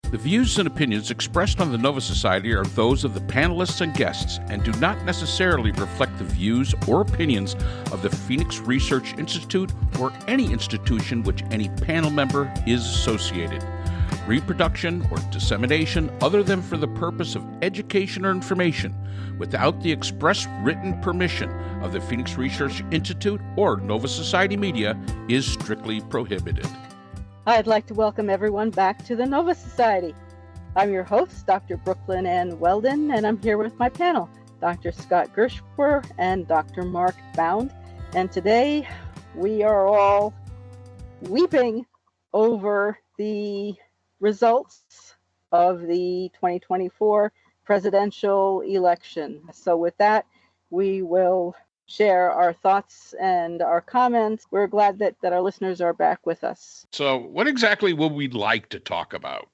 The views and opinions expressed on the Nova Society are those of the panelists and guests and do not necessarily reflect the views or opinions of the Phoenix Research Institute or any institution which any panel member is associated. Reproduction or dissemination other than for the purpose of education or information without the express written permission of the Phoenix Research Institute or Nova Society Media is strictly prohibited. I'd like to welcome everyone back to the Nova Society. I'm your host, Dr. Brooklyn Ann Weldon, and I'm here with my panel, Dr. Scott Gershwer and Dr. Mark Bound. And today we are all weeping over the results of the 2024 presidential election. So with that, we will share our thoughts and our comments. We're glad that our listeners are back with us. So what exactly would we like to talk about?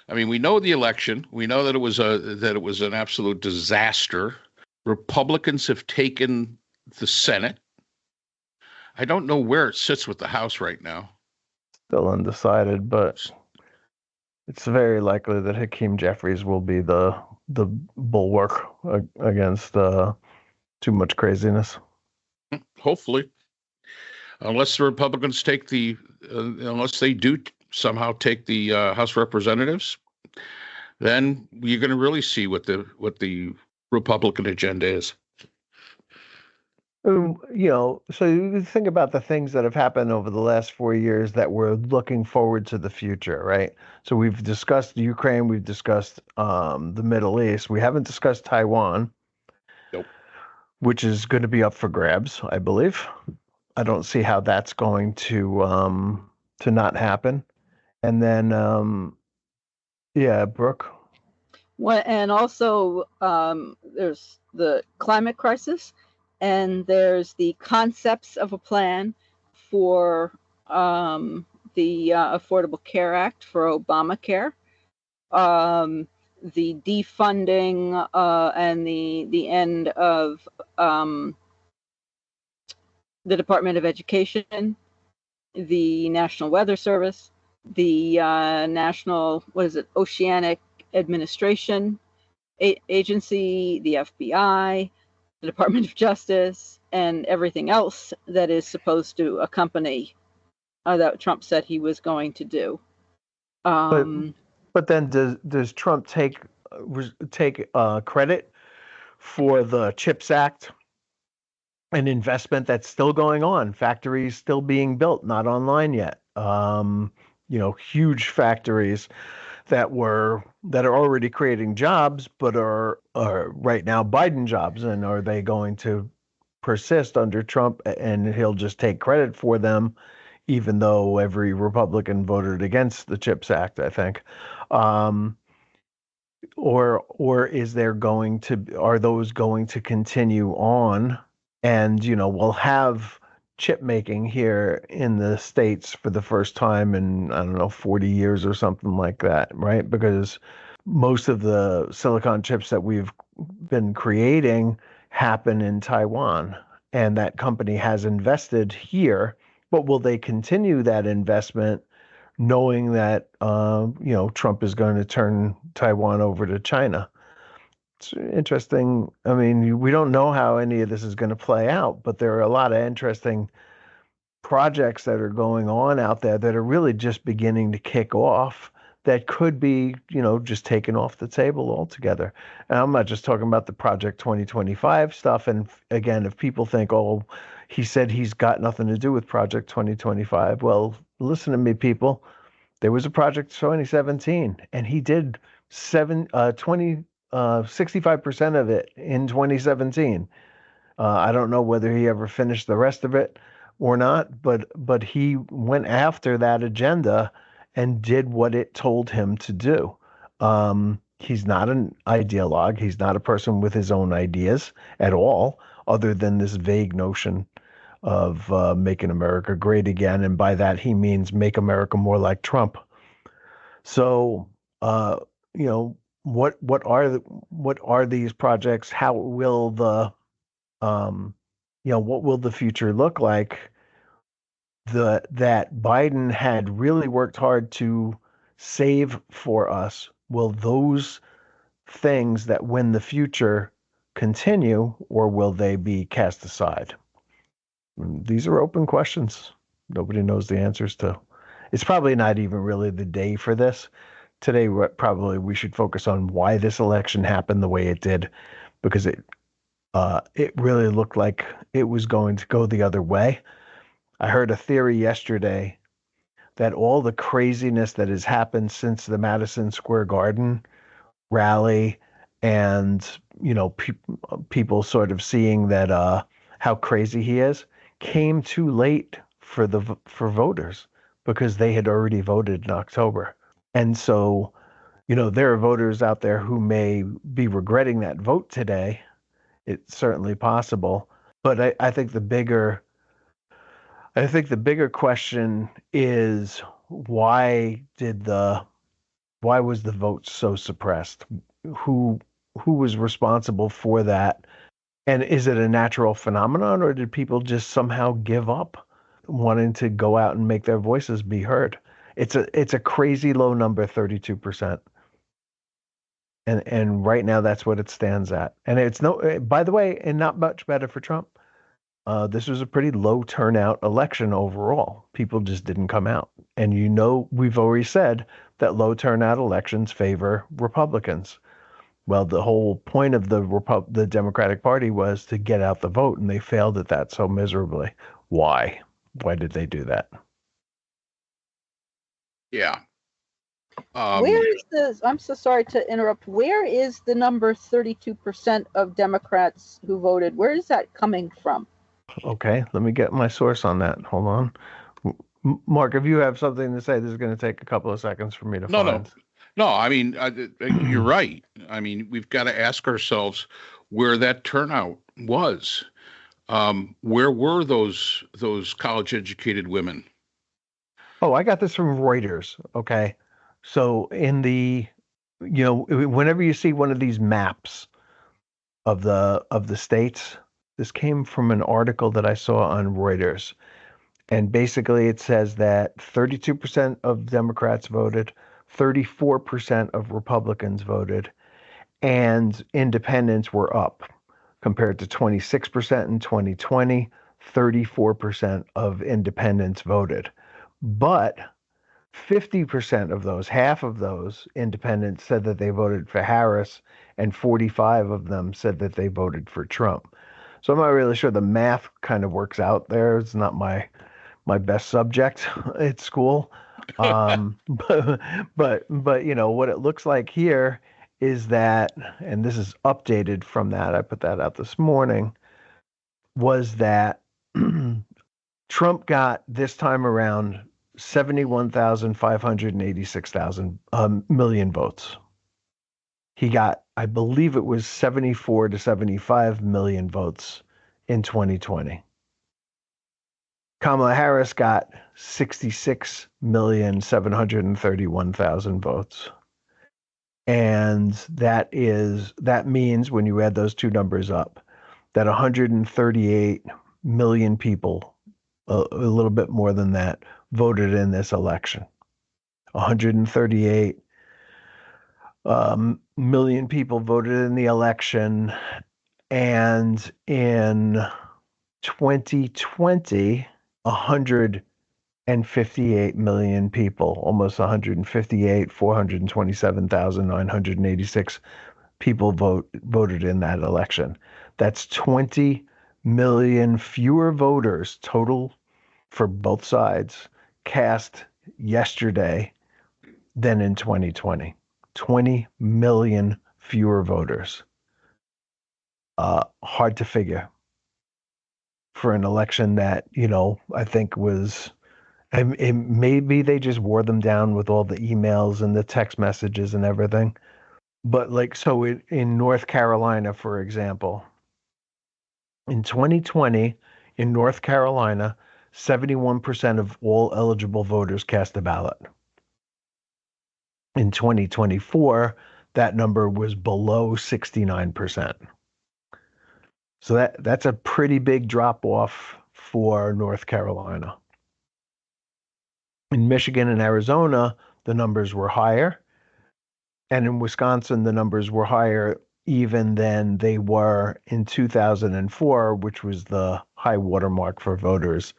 I mean, we know the election. We know that it was an absolute disaster. Republicans have taken the Senate. I don't know where it sits with the House right now. Still undecided, but it's very likely that Hakeem Jeffries will be the bulwark against too much craziness. Hopefully, unless the Republicans unless they do somehow take the House of Representatives, then you're going to really see what the Republican agenda is. So you think about the things that have happened over the last 4 years that we're looking forward to the future, right? So we've discussed Ukraine, we've discussed the Middle East. We haven't discussed Taiwan. Nope. Which is going to be up for grabs, I believe. I don't see how that's going to not happen. And then, Brooke. Well, and also there's the climate crisis, and there's the concepts of a plan for the Affordable Care Act for Obamacare. The defunding and the end of the Department of Education, the National Weather Service, the National Oceanic Administration Agency, the FBI, the Department of Justice, and everything else that is supposed to accompany that Trump said he was going to do. But then does Trump take credit for the CHIPS Act, an investment that's still going on, factories still being built, not online yet? Huge factories that are already creating jobs, but are right now Biden jobs, and are they going to persist under Trump and he'll just take credit for them, even though every Republican voted against the CHIPS Act, I think? Or are those going to continue on? And, we'll have chip making here in the States for the first time in, 40 years or something like that, right? Because most of the silicon chips that we've been creating happen in Taiwan, and that company has invested here. But will they continue that investment knowing that, Trump is going to turn Taiwan over to China? It's interesting. I mean, we don't know how any of this is going to play out, but there are a lot of interesting projects that are going on out there that are really just beginning to kick off that could be, just taken off the table altogether. And I'm not just talking about the Project 2025 stuff. And again, if people think, oh, he said he's got nothing to do with Project 2025. Well, listen to me, people. There was a Project 2017, and he did 65% of it in 2017. I don't know whether he ever finished the rest of it or not, but he went after that agenda and did what it told him to do. He's not an ideologue. He's not a person with his own ideas at all, other than this vague notion of making America great again. And by that, he means make America more like Trump. So, what are these projects? How will what will the future look like? That Biden had really worked hard to save for us? Will those things that win the future continue, or will they be cast aside? These are open questions. Nobody knows the answers to. It's probably not even really the day for this. Today, probably we should focus on why this election happened the way it did, because it really looked like it was going to go the other way. I heard a theory yesterday that all the craziness that has happened since the Madison Square Garden rally, and people sort of seeing that how crazy he is, came too late for voters, because they had already voted in October. And so, there are voters out there who may be regretting that vote today. It's certainly possible. But I think the bigger question is, why was the vote so suppressed? Who was responsible for that? And is it a natural phenomenon, or did people just somehow give up wanting to go out and make their voices be heard? It's a crazy low number, 32%. And right now that's what it stands at. And it's by the way, and not much better for Trump. This was a pretty low turnout election overall. People just didn't come out. And we've already said that low turnout elections favor Republicans. Well, the whole point of the Democratic Party was to get out the vote, and they failed at that so miserably. Why? Why did they do that? Yeah. Where is this? I'm so sorry to interrupt. Where is the number 32% of Democrats who voted? Where is that coming from? Okay, let me get my source on that. Hold on. Mark, if you have something to say, this is going to take a couple of seconds for me to find. No, I mean, you're right. I mean, we've got to ask ourselves where that turnout was. Where were those college-educated women? Oh, I got this from Reuters. Okay. So whenever you see one of these maps of the states, this came from an article that I saw on Reuters. And basically it says that 32% of Democrats voted, 34% of Republicans voted, and independents were up compared to 26% in 2020. 34% of independents voted. But 50% of those, half of those independents, said that they voted for Harris, and 45 of them said that they voted for Trump. So I'm not really sure the math kind of works out there. It's not my best subject at school. But what it looks like here is that, and this is updated from that, I put that out this morning, was that Trump got this time around 71,586,000 million votes. He got, I believe it was 74 to 75 million votes in 2020. Kamala Harris got 66,731,000 votes. And that means, when you add those two numbers up, that 138 million people, a little bit more than that, voted in this election. 138 million people voted in the election. And in 2020, 158 million people, almost 158, 427,986 people voted in that election. That's 20 million fewer voters total for both sides cast yesterday than in 2020. 20 million fewer voters. Hard to figure for an election that, I think was, maybe they just wore them down with all the emails and the text messages and everything. But in North Carolina, for example, in 2020, in North Carolina, 71% of all eligible voters cast a ballot. In 2024, that number was below 69%. So that's a pretty big drop off for North Carolina. In Michigan and Arizona, the numbers were higher. And in Wisconsin, the numbers were higher even than they were in 2004, which was the high watermark for voters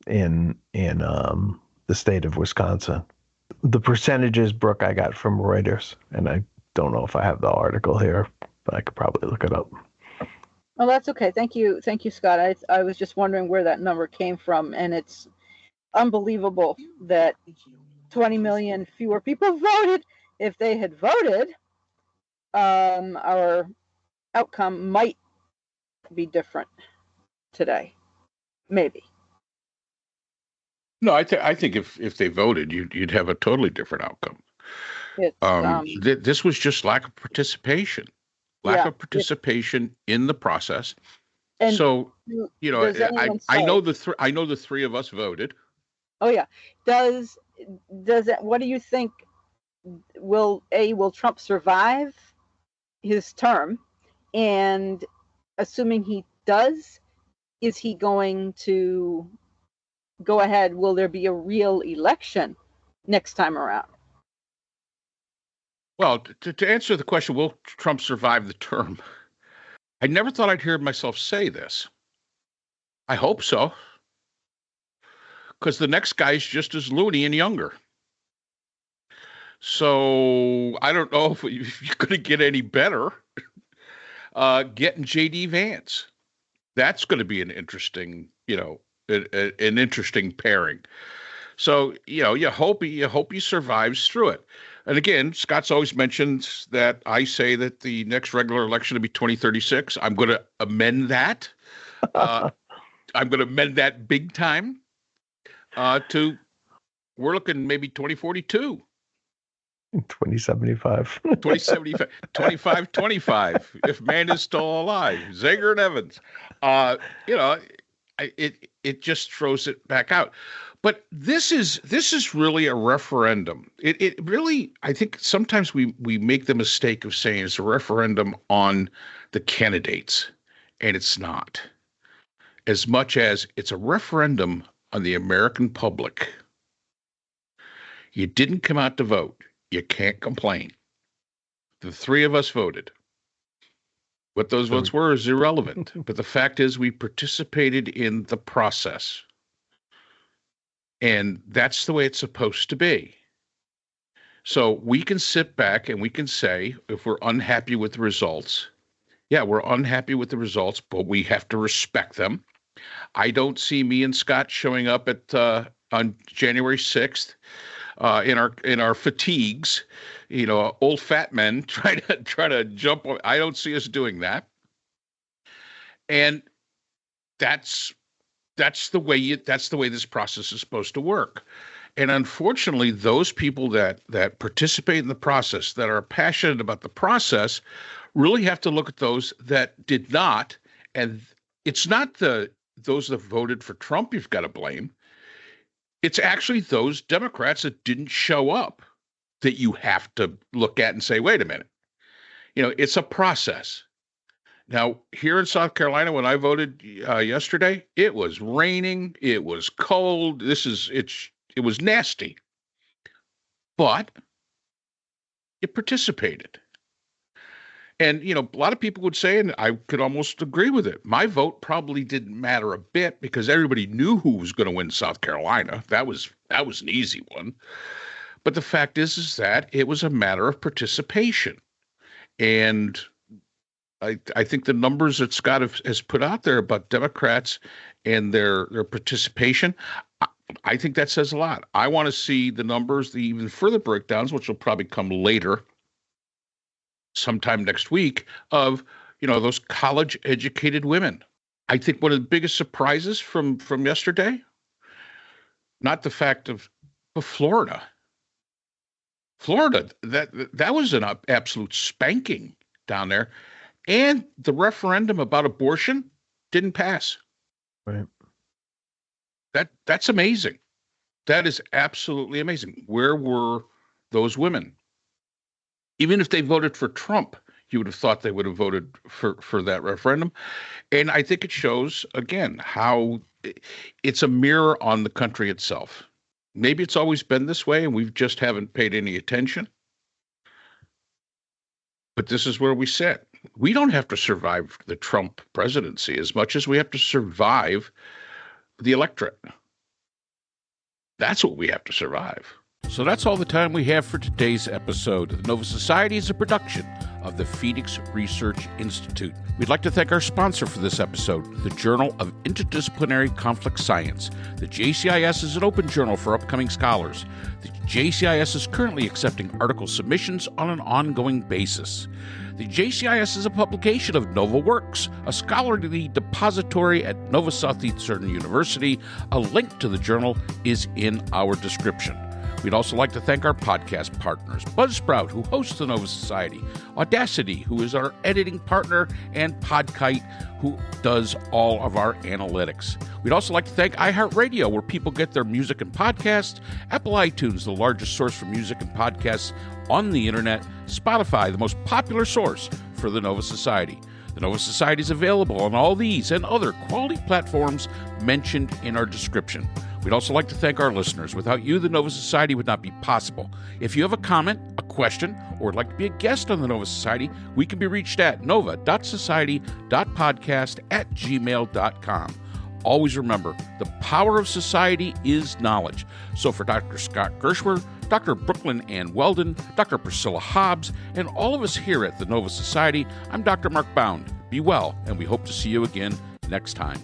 in the state of Wisconsin. The percentages, Brooke, I got from Reuters, and I don't know if I have the article here, but I could probably look it up. Oh, that's okay. Thank you, Scott. I was just wondering where that number came from, and it's unbelievable that 20 million fewer people voted. If they had voted, our outcome might be different today, maybe. No, I think if they voted, you'd have a totally different outcome. This was just lack of participation. Lack of participation in the process. And so, you know, I know the three of us voted. Oh yeah. Does it? What do you think? Will Trump survive his term? And assuming he does, is he going to go ahead? Will there be a real election next time around? Well, to answer the question, will Trump survive the term? I never thought I'd hear myself say this. I hope so. Because the next guy's just as loony and younger. So I don't know if you're going to get any better getting J.D. Vance. That's going to be an interesting, an interesting pairing. So, you hope he survives through it. And again, Scott's always mentioned that I say that the next regular election will be 2036. I'm going to amend that. I'm going to amend that big time to we're looking maybe 2042. 2075. 2075, 25, if man is still alive. Zager and Evans. It just throws it back out. But this is really a referendum. It really, I think sometimes we make the mistake of saying it's a referendum on the candidates, and it's not. As much as it's a referendum on the American public. You didn't come out to vote. You can't complain. The three of us voted. What those votes were is irrelevant. But the fact is we participated in the process. And that's the way it's supposed to be. So we can sit back and we can say, if we're unhappy with the results, yeah, we're unhappy with the results, but we have to respect them. I don't see me and Scott showing up at on January 6th in our fatigues, old fat men try to jump on. I don't see us doing that. And that's the way this process is supposed to work. And unfortunately, those people that participate in the process, that are passionate about the process, really have to look at those that did not. And it's not those that voted for Trump you've got to blame. It's actually those Democrats that didn't show up that you have to look at and say, wait a minute. It's a process. Now, here in South Carolina, when I voted yesterday, it was raining, it was cold. It was nasty. But you participated. And, a lot of people would say, and I could almost agree with it, my vote probably didn't matter a bit because everybody knew who was going to win South Carolina. That was an easy one. But the fact is that it was a matter of participation. And I think the numbers that Scott has put out there about Democrats and their participation, I think that says a lot. I want to see the numbers, the even further breakdowns, which will probably come later, sometime next week, of those college-educated women. I think one of the biggest surprises from yesterday, not the fact of Florida. Florida, that was an absolute spanking down there. And the referendum about abortion didn't pass. Right. That's amazing. That is absolutely amazing. Where were those women? Even if they voted for Trump, you would have thought they would have voted for that referendum. And I think it shows, again, how it's a mirror on the country itself. Maybe it's always been this way and we just haven't paid any attention. But this is where we sit. We don't have to survive the Trump presidency as much as we have to survive the electorate. That's what we have to survive. So that's all the time we have for today's episode. The Nova Society is a production of the Phoenix Research Institute. We'd like to thank our sponsor for this episode, the Journal of Interdisciplinary Conflict Science. The JCIS is an open journal for upcoming scholars. The JCIS is currently accepting article submissions on an ongoing basis. The JCIS is a publication of Nova Works, a scholarly depository at Nova Southeastern University. A link to the journal is in our description. We'd also like to thank our podcast partners, Buzzsprout, who hosts the Nova Society, Audacity, who is our editing partner, and Podkite, who does all of our analytics. We'd also like to thank iHeart Radio, where people get their music and podcasts, Apple iTunes, the largest source for music and podcasts on the internet, Spotify, the most popular source for the Nova Society. The Nova Society is available on all these and other quality platforms mentioned in our description. We'd also like to thank our listeners. Without you, the Nova Society would not be possible. If you have a comment, a question, or would like to be a guest on the Nova Society, we can be reached at nova.society.podcast@gmail.com. Always remember, the power of society is knowledge. So for Dr. Scott Gershwer, Dr. Brooklyn Ann Weldon, Dr. Priscilla Hobbs, and all of us here at the Nova Society, I'm Dr. Mark Bound. Be well, and we hope to see you again next time.